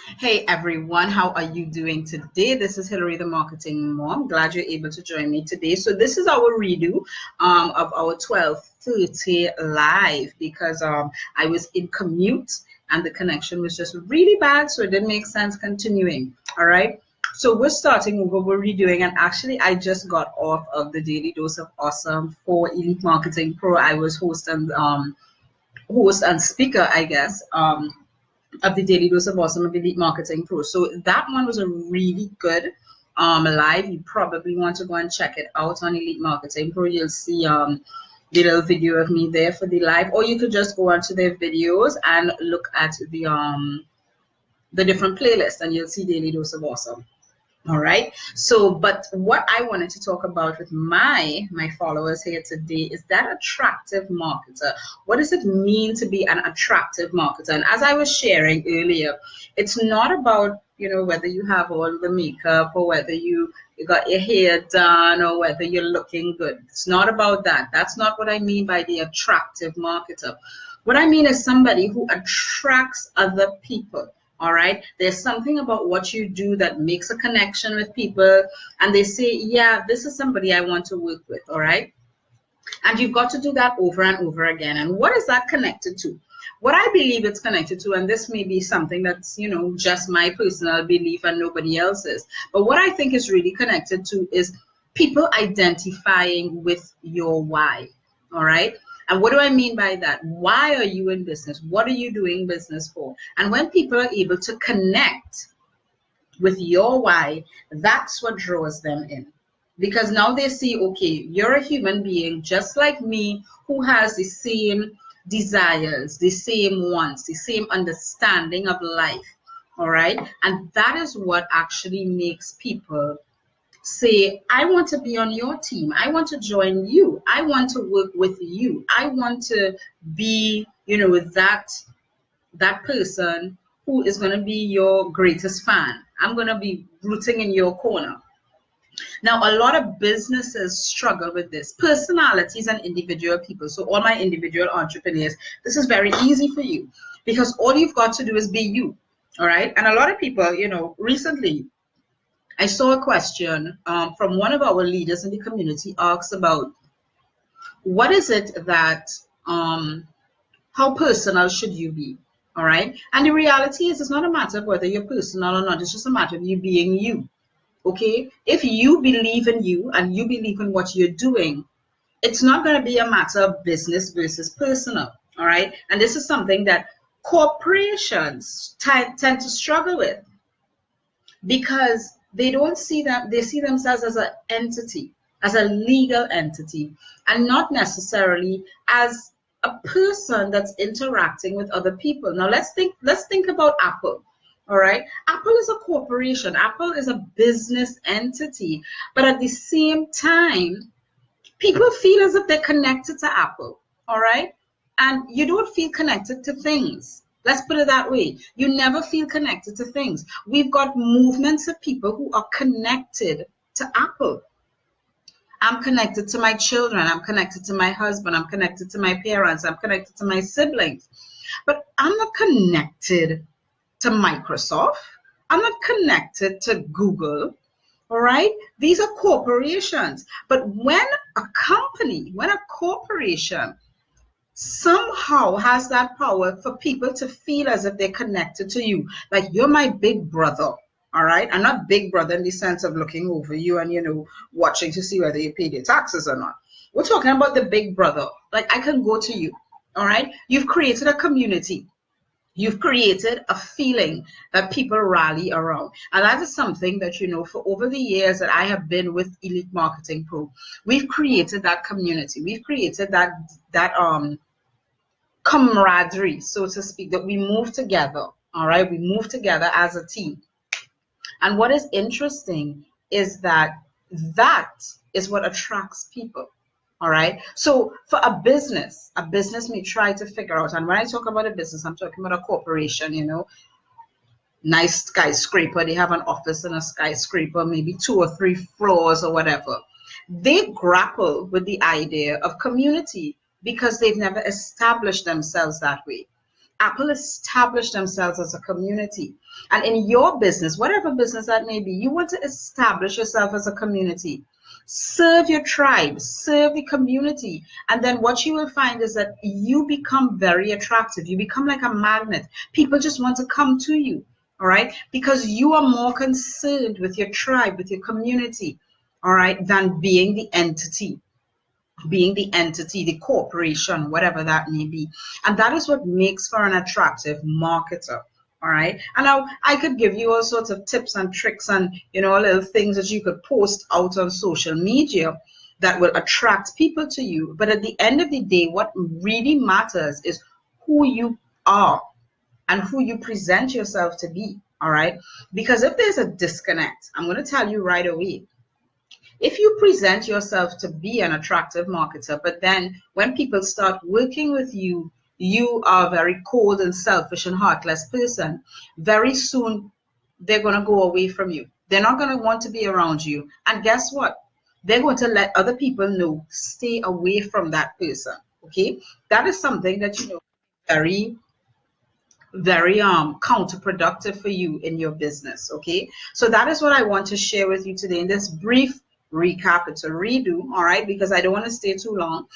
Hey everyone, how are you doing today? This is Hillary, the Marketing Mom. Glad you're able to join me today. So this is our redo of our 12:30 live because I was in commute and the connection was just really bad, so it didn't make sense continuing. All right. So we're starting what we're redoing, and actually, I just got off of the Daily Dose of Awesome for Elite Marketing Pro. I was host and speaker, I guess. Of the Daily Dose of Awesome of Elite Marketing Pro. So that one was a really good live. You probably want to go and check it out on Elite Marketing Pro. You'll see the little video of me there for the live, or you could just go onto their videos and look at the different playlists, and you'll see Daily Dose of Awesome. All right. So, but what I wanted to talk about with my followers here today is that attractive marketer. What does it mean to be an attractive marketer? And as I was sharing earlier, it's not about, whether you have all the makeup or whether you got your hair done or whether you're looking good. It's not about that. That's not what I mean by the attractive marketer. What I mean is somebody who attracts other people. All right. There's something about what you do that makes a connection with people. And they say, yeah, this is somebody I want to work with. All right. And you've got to do that over and over again. And what is that connected to? What I believe it's connected to, and this may be something that's, just my personal belief and nobody else's. But what I think is really connected to is people identifying with your why. All right. And what do I mean by that? Why are you in business? What are you doing business for? And when people are able to connect with your why, that's what draws them in. Because now they see, okay, you're a human being just like me who has the same desires, the same wants, the same understanding of life. All right. And that is what actually makes people say, I want to be on your team. I want to join you. I want to work with you. I want to be, that person who is going to be your greatest fan. I'm going to be rooting in your corner. Now, a lot of businesses struggle with this. Personalities and individual people. So all my individual entrepreneurs, this is very easy for you because all you've got to do is be you. All right. And a lot of people, recently I saw a question from one of our leaders in the community asks about what is it that, how personal should you be? All right. And the reality is, it's not a matter of whether you're personal or not. It's just a matter of you being you. Okay. If you believe in you and you believe in what you're doing, it's not going to be a matter of business versus personal. All right. And this is something that corporations tend to struggle with because they don't see them, they see themselves as an entity, as a legal entity, and not necessarily as a person that's interacting with other people. Now let's think about Apple. All right. Apple is a corporation. Apple is a business entity. But at the same time, people feel as if they're connected to Apple. All right. And you don't feel connected to things. Let's put it that way. You never feel connected to things. We've got movements of people who are connected to Apple. I'm connected to my children. I'm connected to my husband. I'm connected to my parents. I'm connected to my siblings. But I'm not connected to Microsoft. I'm not connected to Google. All right. These are corporations. But when when a corporation somehow has that power for people to feel as if they're connected to you, like you're my big brother. All right. I'm not big brother in the sense of looking over you and, watching to see whether you paid your taxes or not. We're talking about the big brother. Like I can go to you. All right. You've created a community. You've created a feeling that people rally around. And that is something that, for over the years that I have been with Elite Marketing Pro, we've created that community. We've created that camaraderie, so to speak, that we move together. All right. We move together as a team. And what is interesting is that is what attracts people. All right. So for a business may try to figure out, and when I talk about a business, I'm talking about a corporation, nice skyscraper. They have an office in a skyscraper, maybe 2 or 3 floors or whatever. They grapple with the idea of community because they've never established themselves that way. Apple established themselves as a community. And in your business, whatever business that may be, you want to establish yourself as a community. Serve your tribe, serve the community. And then what you will find is that you become very attractive. You become like a magnet. People just want to come to you, all right? Because you are more concerned with your tribe, with your community, all right, than being the entity, the corporation, whatever that may be. And that is what makes for an attractive marketer. All right. And now I could give you all sorts of tips and tricks and, little things that you could post out on social media that will attract people to you. But at the end of the day, what really matters is who you are and who you present yourself to be. All right. Because if there's a disconnect, I'm going to tell you right away. If you present yourself to be an attractive marketer, but then when people start working with you, you are a very cold and selfish and heartless person, very soon they're going to go away from you. They're not going to want to be around you. And guess what? They're going to let other people know, stay away from that person. Okay? That is something that, very, very counterproductive for you in your business. Okay, so that is what I want to share with you today in this brief recap. It's a redo, all right, because I don't want to stay too long.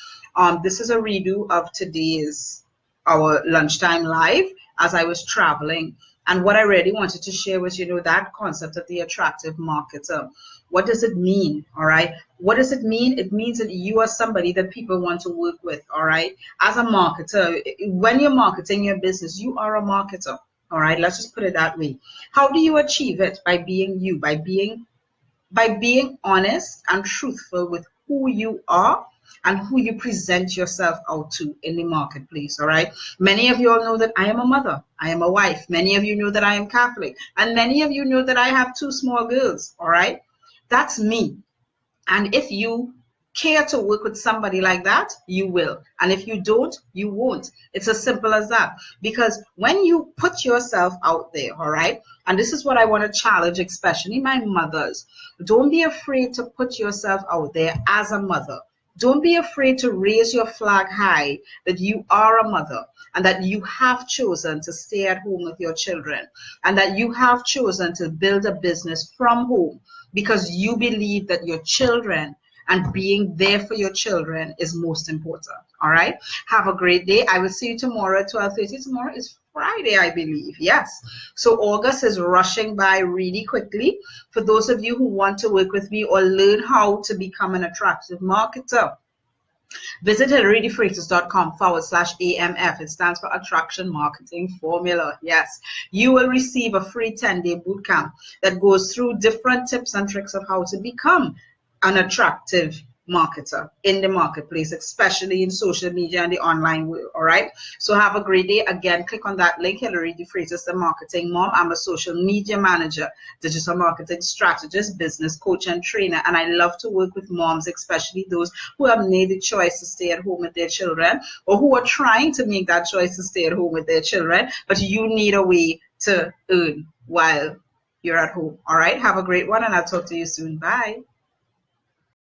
This is a redo of today's our lunchtime live as I was traveling. And what I really wanted to share was, that concept of the attractive marketer. What does it mean? All right. What does it mean? It means that you are somebody that people want to work with. All right. As a marketer, when you're marketing your business, you are a marketer. All right. Let's just put it that way. How do you achieve it? By being you, by being honest and truthful with who you are and who you present yourself out to in the marketplace. All right. Many of you all know that I am a mother. I am a wife. Many of you know that I am Catholic. And many of you know that I have 2 small girls. All right. That's me. And if you care to work with somebody like that, you will. And if you don't, you won't. It's as simple as that. Because when you put yourself out there, all right, and this is what I want to challenge, especially my mothers, don't be afraid to put yourself out there as a mother. Don't be afraid to raise your flag high that you are a mother and that you have chosen to stay at home with your children and that you have chosen to build a business from home because you believe that your children and being there for your children is most important. All right. Have a great day. I will see you tomorrow at 12:30. Tomorrow is Friday, I believe. Yes. So August is rushing by really quickly. For those of you who want to work with me or learn how to become an attractive marketer, visit hilarydefreitas.com/AMF. It stands for Attraction Marketing Formula. Yes, you will receive a free 10-day bootcamp that goes through different tips and tricks of how to become an attractive marketer in the marketplace, especially in social media and the online world. All right. So have a great day. Again, click on that link. Hilary DeFreitas, the marketing mom. I'm a social media manager, digital marketing strategist, business coach, and trainer. And I love to work with moms, especially those who have made the choice to stay at home with their children or who are trying to make that choice to stay at home with their children, but you need a way to earn while you're at home. All right. Have a great one, and I'll talk to you soon. Bye.